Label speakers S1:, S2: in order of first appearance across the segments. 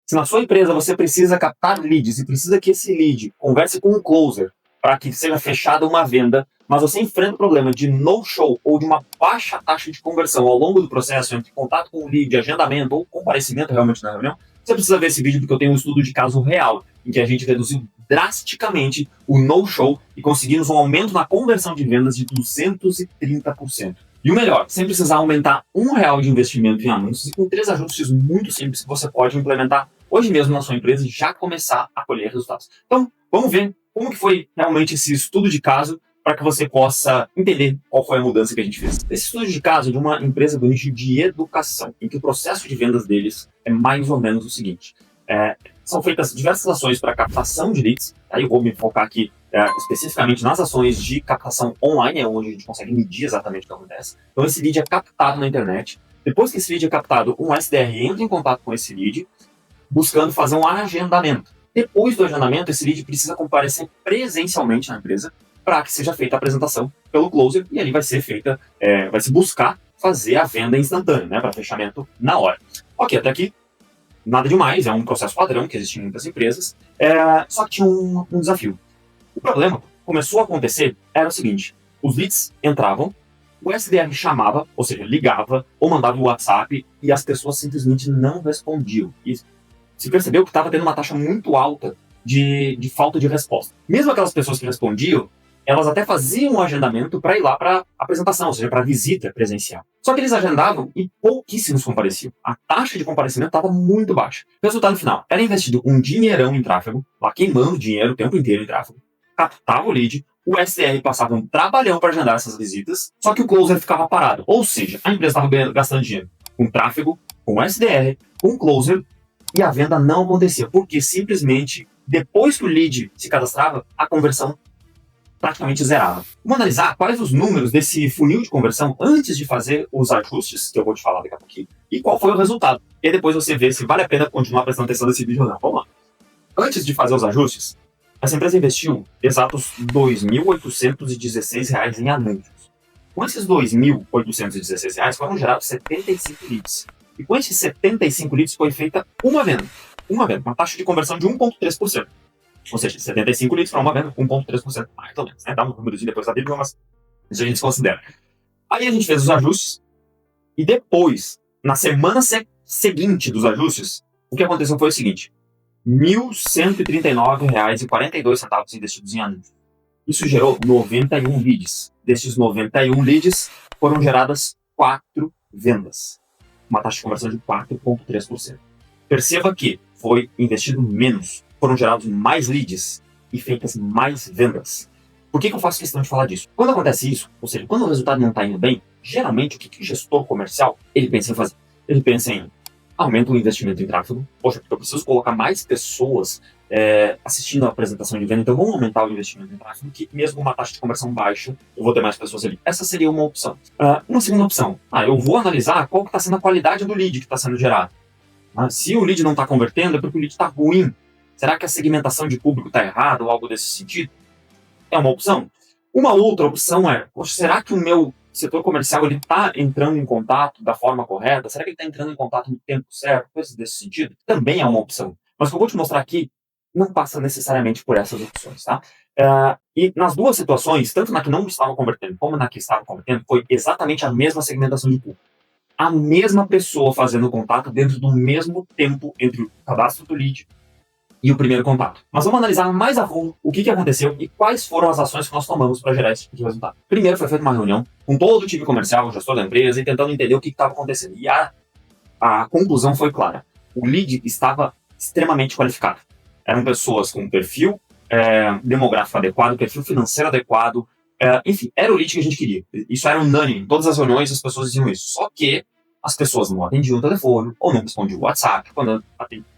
S1: Se na sua empresa você precisa captar leads e precisa que esse lead converse com um closer para que seja fechada uma venda, mas você enfrenta o problema de no-show ou de uma baixa taxa de conversão ao longo do processo entre contato com o lead, agendamento ou comparecimento realmente na reunião, você precisa ver esse vídeo porque eu tenho um estudo de caso real em que a gente reduziu drasticamente o no-show e conseguimos um aumento na conversão de vendas de 230%. E o melhor, sem precisar aumentar R$ 1 de investimento em anúncios e com 3 ajustes muito simples que você pode implementar hoje mesmo na sua empresa e já começar a colher resultados. Então, vamos ver como que foi realmente esse estudo de caso para que você possa entender qual foi a mudança que a gente fez. Esse estudo de caso é de uma empresa do nicho de educação, em que o processo de vendas deles é mais ou menos o seguinte. São feitas diversas ações para captação de leads, aí eu vou me focar aqui especificamente nas ações de captação online, é onde a gente consegue medir exatamente o que acontece. Então esse lead é captado na internet. Depois que esse lead é captado, um SDR entra em contato com esse lead, buscando fazer um agendamento. Depois do agendamento, esse lead precisa comparecer presencialmente na empresa para que seja feita a apresentação pelo closer e ali vai ser feita, vai se buscar fazer a venda instantânea, né, para fechamento na hora. Ok, até aqui nada demais, é um processo padrão que existe em muitas empresas, só que tinha um desafio. O problema começou a acontecer, era o seguinte, os leads entravam, o SDR chamava, ou seja, ligava ou mandava o WhatsApp e as pessoas simplesmente não respondiam. E se percebeu que estava tendo uma taxa muito alta de falta de resposta. Mesmo aquelas pessoas que respondiam, elas até faziam um agendamento para ir lá para apresentação, ou seja, para visita presencial. Só que eles agendavam e pouquíssimos compareciam. A taxa de comparecimento estava muito baixa. O resultado final, era investido um dinheirão em tráfego, lá queimando dinheiro o tempo inteiro em tráfego, captava o lead, o SDR passava um trabalhão para agendar essas visitas, só que o closer ficava parado. Ou seja, a empresa estava gastando dinheiro com tráfego, com SDR, com closer, e a venda não acontecia, porque simplesmente, depois que o lead se cadastrava, a conversão praticamente zerava. Vamos analisar quais os números desse funil de conversão antes de fazer os ajustes, que eu vou te falar daqui a pouquinho, e qual foi o resultado. E aí depois você vê se vale a pena continuar prestando atenção nesse vídeo ou não. Vamos lá. Antes de fazer os ajustes, essa empresa investiu exatos R$ 2.816 em anúncios. Com esses R$ 2.816 foram gerados 75 leads. E com esses 75 leads foi feita uma venda, uma taxa de conversão de 1,3%. Ou seja, 75 leads para uma venda, 1,3%, mais ou menos. Dá um númerozinho depois da vírgula, mas isso a gente considera. Aí a gente fez os ajustes, e depois, na semana seguinte dos ajustes, o que aconteceu foi o seguinte: R$ 1.139,42 investidos em anúncios. Isso gerou 91 leads. Desses 91 leads, foram geradas 4 vendas. Uma taxa de conversão de 4,3%. Perceba que foi investido menos. Foram gerados mais leads e feitas mais vendas. Por que eu faço questão de falar disso? Quando acontece isso, ou seja, quando o resultado não está indo bem, geralmente o que o gestor comercial ele pensa em fazer? Ele pensa em aumento o investimento em tráfego. Poxa, porque eu preciso colocar mais pessoas assistindo a apresentação de venda, então vamos aumentar o investimento em tráfego, que mesmo com uma taxa de conversão baixa, eu vou ter mais pessoas ali. Essa seria uma opção. Uma segunda opção, eu vou analisar qual está sendo a qualidade do lead que está sendo gerado. Se o lead não está convertendo, é porque o lead está ruim. Será que a segmentação de público está errada ou algo desse sentido? É uma opção. Uma outra opção é, poxa, será que o meu setor comercial está entrando em contato da forma correta? Será que ele está entrando em contato no tempo certo? Coisas desse sentido? Também é uma opção. Mas o que eu vou te mostrar aqui não passa necessariamente por essas opções, tá? E nas duas situações, tanto na que não estava convertendo como na que estava convertendo, foi exatamente a mesma segmentação de público. A mesma pessoa fazendo contato dentro do mesmo tempo entre o cadastro do lead e o primeiro contato. Mas vamos analisar mais a fundo o que aconteceu e quais foram as ações que nós tomamos para gerar esse tipo de resultado. Primeiro foi feita uma reunião com todo o time comercial, o gestor da empresa, e tentando entender o que estava acontecendo. E a conclusão foi clara. O lead estava extremamente qualificado. Eram pessoas com perfil demográfico adequado, perfil financeiro adequado, enfim, era o lead que a gente queria. Isso era unânime. Em todas as reuniões as pessoas diziam isso. Só que as pessoas não atendiam o telefone ou não respondiam o WhatsApp.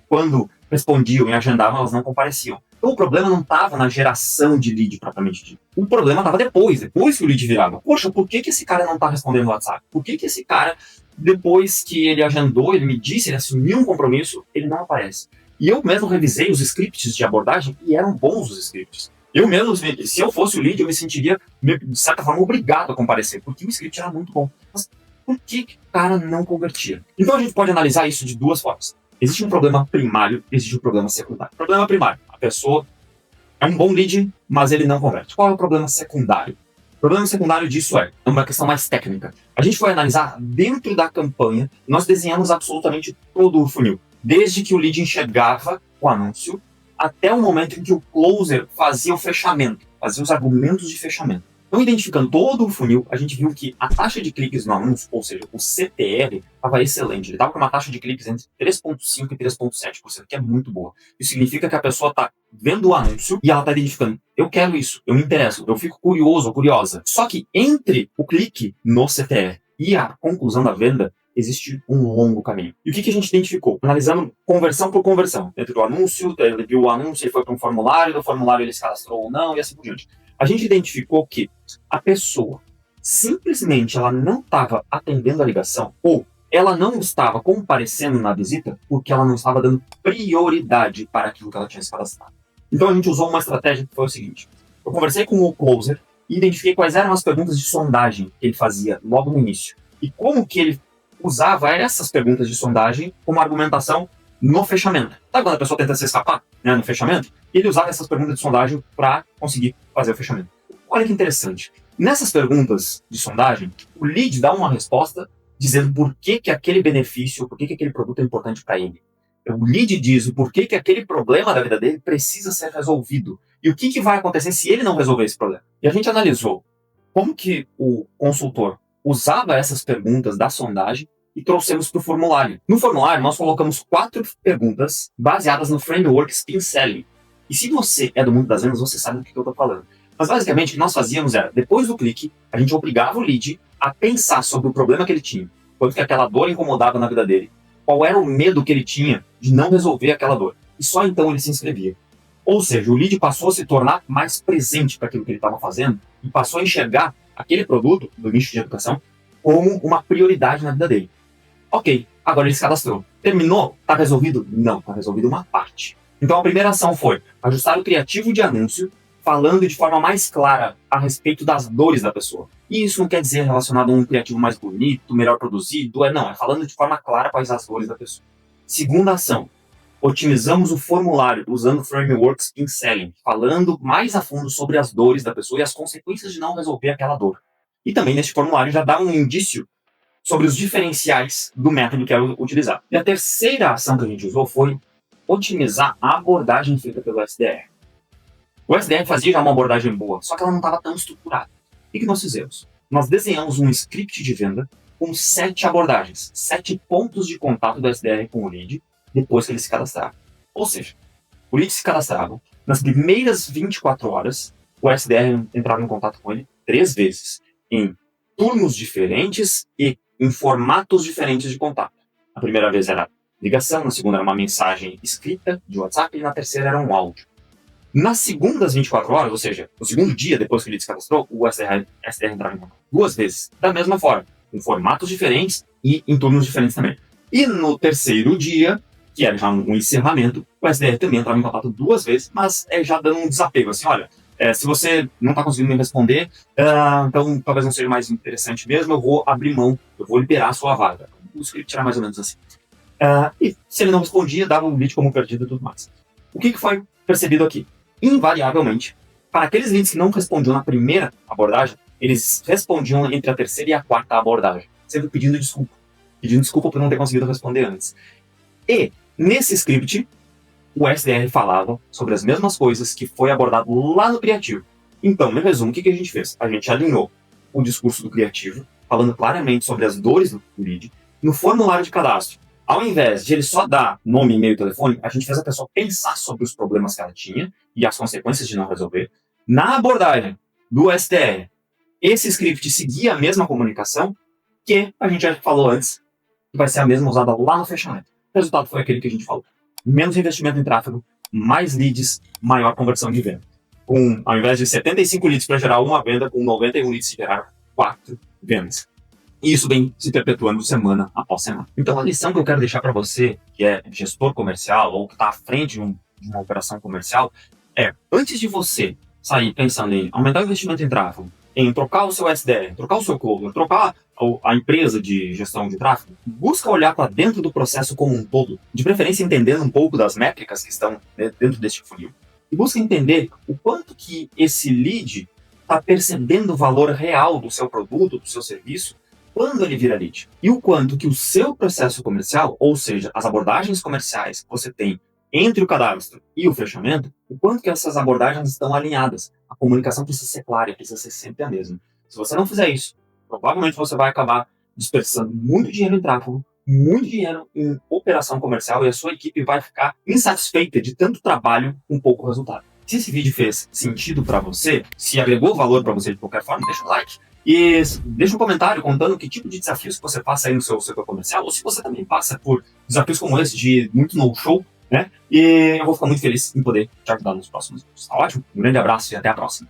S1: Quando respondiam e agendavam, elas não compareciam. Então o problema não estava na geração de lead propriamente dito. O problema estava depois que o lead virava. Poxa, por que esse cara não está respondendo o WhatsApp? Por que esse cara, depois que ele agendou, ele me disse, ele assumiu um compromisso, ele não aparece? E eu mesmo revisei os scripts de abordagem e eram bons os scripts. Eu mesmo, se eu fosse o lead, eu me sentiria, de certa forma, obrigado a comparecer, porque o script era muito bom. Mas por que o cara não convertia? Então a gente pode analisar isso de duas formas. Existe um problema primário e existe um problema secundário. Problema primário, a pessoa é um bom lead, mas ele não converte. Qual é o problema secundário? O problema secundário disso é uma questão mais técnica. A gente foi analisar dentro da campanha, nós desenhamos absolutamente todo o funil. Desde que o lead enxergava o anúncio, até o momento em que o closer fazia o fechamento, fazia os argumentos de fechamento. Então, identificando todo o funil, a gente viu que a taxa de cliques no anúncio, ou seja, o CTR, estava excelente. Ele estava com uma taxa de cliques entre 3,5% e 3,7%, que é muito boa. Isso significa que a pessoa está vendo o anúncio e ela está identificando, eu quero isso, eu me interesso, eu fico curioso ou curiosa. Só que entre o clique no CTR e a conclusão da venda, existe um longo caminho. E o que a gente identificou? Analisando conversão por conversão. Dentro do anúncio, ele viu o anúncio, ele foi para um formulário, no formulário ele se cadastrou ou não, e assim por diante. A gente identificou que a pessoa simplesmente ela não estava atendendo a ligação ou ela não estava comparecendo na visita porque ela não estava dando prioridade para aquilo que ela tinha se cadastrado. Então a gente usou uma estratégia que foi o seguinte. Eu conversei com o closer e identifiquei quais eram as perguntas de sondagem que ele fazia logo no início e como que ele usava essas perguntas de sondagem como argumentação no fechamento. Sabe quando a pessoa tenta se escapar, né, no fechamento? Ele usava essas perguntas de sondagem para conseguir fazer o fechamento. Olha que interessante. Nessas perguntas de sondagem, o lead dá uma resposta dizendo por que aquele benefício, por que aquele produto é importante para ele. O lead diz o porquê que aquele problema da vida dele precisa ser resolvido. E o que vai acontecer se ele não resolver esse problema. E a gente analisou como que o consultor usava essas perguntas da sondagem e trouxemos para o formulário. No formulário, nós colocamos 4 perguntas baseadas no framework Spin Selling. E se você é do mundo das vendas, você sabe do que eu estou falando. Mas basicamente o que nós fazíamos era, depois do clique, a gente obrigava o lead a pensar sobre o problema que ele tinha, quanto que aquela dor incomodava na vida dele, qual era o medo que ele tinha de não resolver aquela dor. E só então ele se inscrevia. Ou seja, o lead passou a se tornar mais presente para aquilo que ele estava fazendo e passou a enxergar aquele produto do nicho de educação como uma prioridade na vida dele. Ok, agora ele se cadastrou. Terminou? Está resolvido? Não, está resolvido uma parte. Então a primeira ação foi ajustar o criativo de anúncio, falando de forma mais clara a respeito das dores da pessoa. E isso não quer dizer relacionado a um criativo mais bonito, melhor produzido, não, é falando de forma clara quais as dores da pessoa. Segunda ação, otimizamos o formulário usando o framework Spin Selling, falando mais a fundo sobre as dores da pessoa e as consequências de não resolver aquela dor. E também nesse formulário já dá um indício sobre os diferenciais do método que era utilizado. E a terceira ação que a gente usou foi otimizar a abordagem feita pelo SDR. O SDR fazia já uma abordagem boa, só que ela não estava tão estruturada. O que nós fizemos? Nós desenhamos um script de venda com 7 abordagens, 7 pontos de contato do SDR com o lead depois que ele se cadastrava. Ou seja, o lead se cadastrava, nas primeiras 24 horas, o SDR entrava em contato com ele 3 vezes, em turnos diferentes e em formatos diferentes de contato. A primeira vez era ligação, na segunda era uma mensagem escrita de WhatsApp e na terceira era um áudio. Nas segundas 24 horas, ou seja, no segundo dia depois que ele se cadastrou, o SDR entrava em contato 2 vezes, da mesma forma, em formatos diferentes e em turnos diferentes também. E no terceiro dia, que era já um encerramento, o SDR também entrava em contato 2 vezes, mas já dando um desapego, assim, olha, se você não está conseguindo me responder, então talvez não seja mais interessante mesmo, eu vou abrir mão, eu vou liberar a sua vaga. O script era mais ou menos assim. E se ele não respondia, dava o lead como perdido e tudo mais. O que foi percebido aqui? Invariavelmente, para aqueles leads que não respondiam na primeira abordagem, eles respondiam entre a terceira e a quarta abordagem, sempre pedindo desculpa por não ter conseguido responder antes. E, nesse script, o SDR falava sobre as mesmas coisas que foi abordado lá no criativo. Então, no resumo, o que a gente fez? A gente alinhou o discurso do criativo, falando claramente sobre as dores do lead, no formulário de cadastro. Ao invés de ele só dar nome, e-mail e telefone, a gente fez a pessoa pensar sobre os problemas que ela tinha e as consequências de não resolver. Na abordagem do SDR, esse script seguia a mesma comunicação que a gente já falou antes, que vai ser a mesma usada lá no fechamento. O resultado foi aquele que a gente falou. Menos investimento em tráfego, mais leads, maior conversão de venda. Ao invés de 75 leads para gerar uma venda, com 91 leads se geraram 4 vendas. E isso vem se perpetuando semana após semana. Então a lição que eu quero deixar para você, que é gestor comercial ou que está à frente de uma operação comercial, é, antes de você sair pensando em aumentar o investimento em tráfego, em trocar o seu SDR, trocar o seu closer, trocar a empresa de gestão de tráfego, busca olhar para dentro do processo como um todo, de preferência entendendo um pouco das métricas que estão dentro deste funil, e busca entender o quanto que esse lead está percebendo o valor real do seu produto, do seu serviço, quando ele vira lead. E o quanto que o seu processo comercial, ou seja, as abordagens comerciais que você tem entre o cadastro e o fechamento, o quanto que essas abordagens estão alinhadas. A comunicação precisa ser clara, precisa ser sempre a mesma. Se você não fizer isso, provavelmente você vai acabar dispersando muito dinheiro em tráfego, muito dinheiro em operação comercial, e a sua equipe vai ficar insatisfeita de tanto trabalho com pouco resultado. Se esse vídeo fez sentido para você, se agregou valor para você de qualquer forma, deixa um like. E deixa um comentário contando que tipo de desafios que você passa aí no seu setor comercial, ou se você também passa por desafios como esse de muito no-show, né? E eu vou ficar muito feliz em poder te ajudar nos próximos vídeos. Tá ótimo? Um grande abraço e até a próxima.